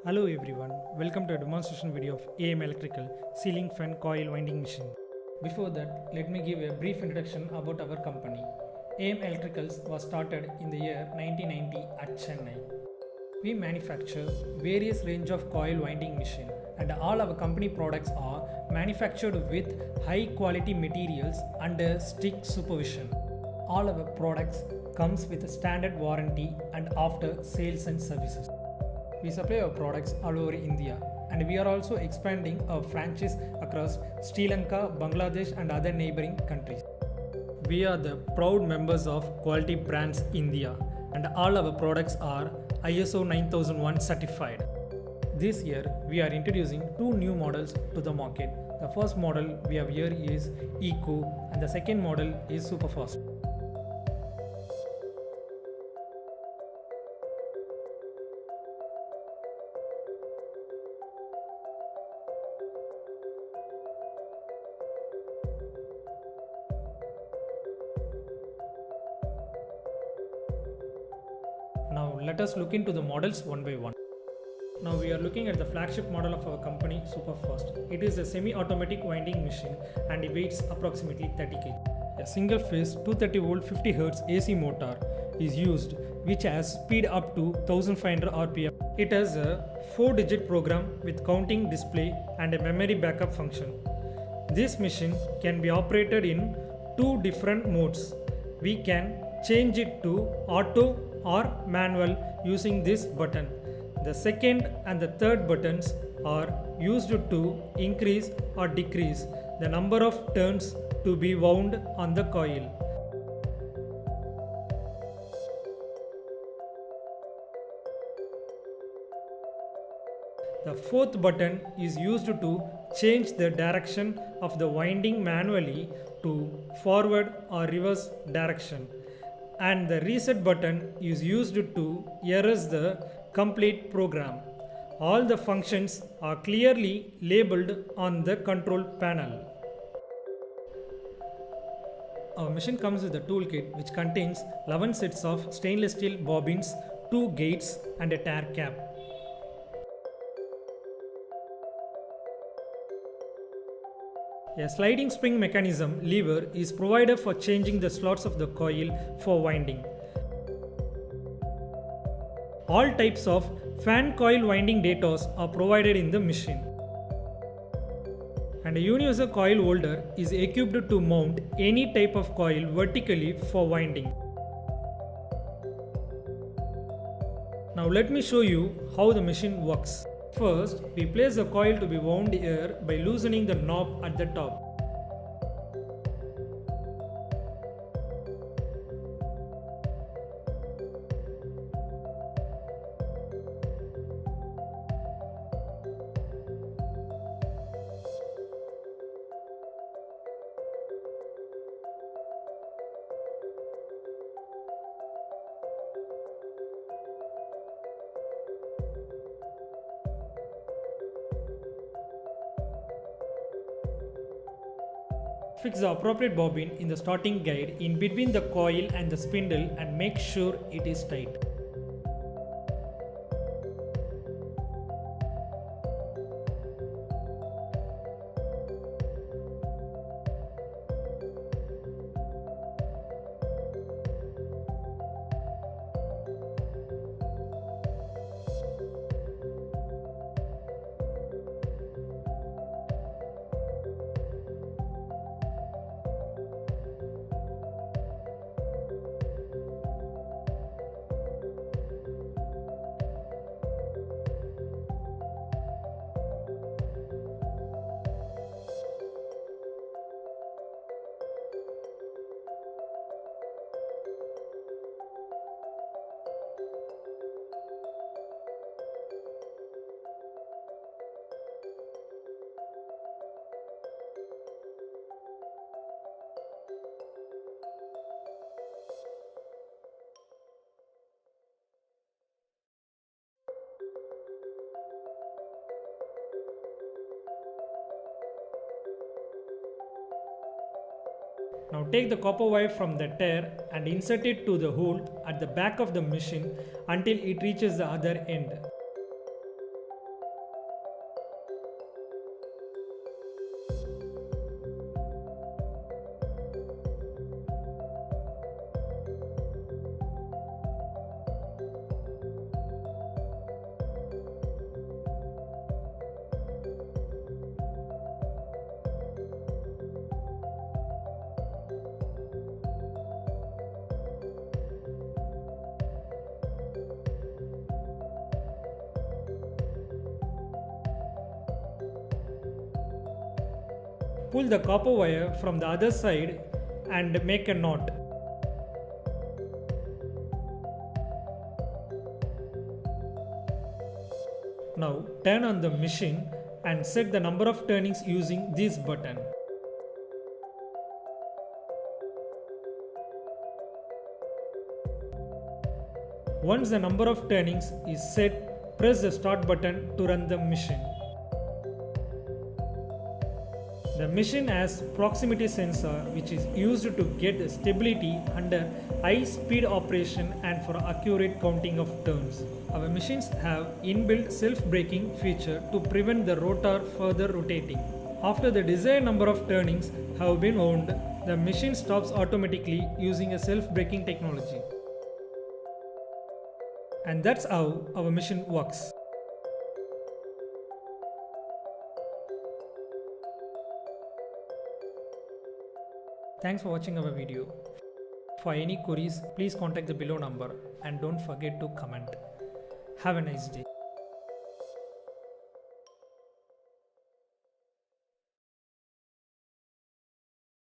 Hello everyone, welcome to a demonstration video of AM Electrical Ceiling Fan Coil Winding Machine. Before that, let me give a brief introduction about our company. AM Electricals was started in the year 1990 at Chennai. We manufacture various range of coil winding machine and all our company products are manufactured with high quality materials under strict supervision. All our products comes with a standard warranty and after sales and services. We supply our products all over India and we are also expanding our franchise across Sri Lanka, Bangladesh and other neighboring countries. We are the proud members of Quality Brands India and all our products are ISO 9001 certified. This year we are introducing two new models to the market. The first model we have here is Eco and the second model is Superfast. Now let us look into the models one by one. Now we are looking at the flagship model of our company Superfast. It is a semi-automatic winding machine and it weighs approximately 30 kg. A single phase 230 volt 50 Hz AC motor is used which has speed up to 1500 rpm. It has a 4-digit program with counting display and a memory backup function. This machine can be operated in two different modes. We can change it to auto or manual using this button. The second and the third buttons are used to increase or decrease the number of turns to be wound on the coil. The fourth button is used to change the direction of the winding manually to forward or reverse direction. And the reset button is used to erase the complete program. All the functions are clearly labeled on the control panel. Our machine comes with a toolkit which contains 11 sets of stainless steel bobbins, 2 gates and a tare cap. A sliding spring mechanism lever is provided for changing the slots of the coil for winding. All types of fan coil winding datas are provided in the machine. And a universal coil holder is equipped to mount any type of coil vertically for winding. Now let me show you how the machine works. First, we place the coil to be wound here by loosening the knob at the top. Fix the appropriate bobbin in the starting guide in between the coil and the spindle and make sure it is tight. Now take the copper wire from the tare and insert it to the hole at the back of the machine until it reaches the other end. pull the copper wire from the other side and make a knot. Now turn on the machine and set the number of turnings using this button. Once the number of turnings is set, press the start button to run the machine. The machine has proximity sensor which is used to get stability under high speed operation and for accurate counting of turns. Our machines have inbuilt self-braking feature to prevent the rotor further rotating. After the desired number of turnings have been earned, the machine stops automatically using a self-braking technology. And that's how our machine works. Thanks for watching our video. For any queries, please contact the below number and don't forget to comment. Have a nice day.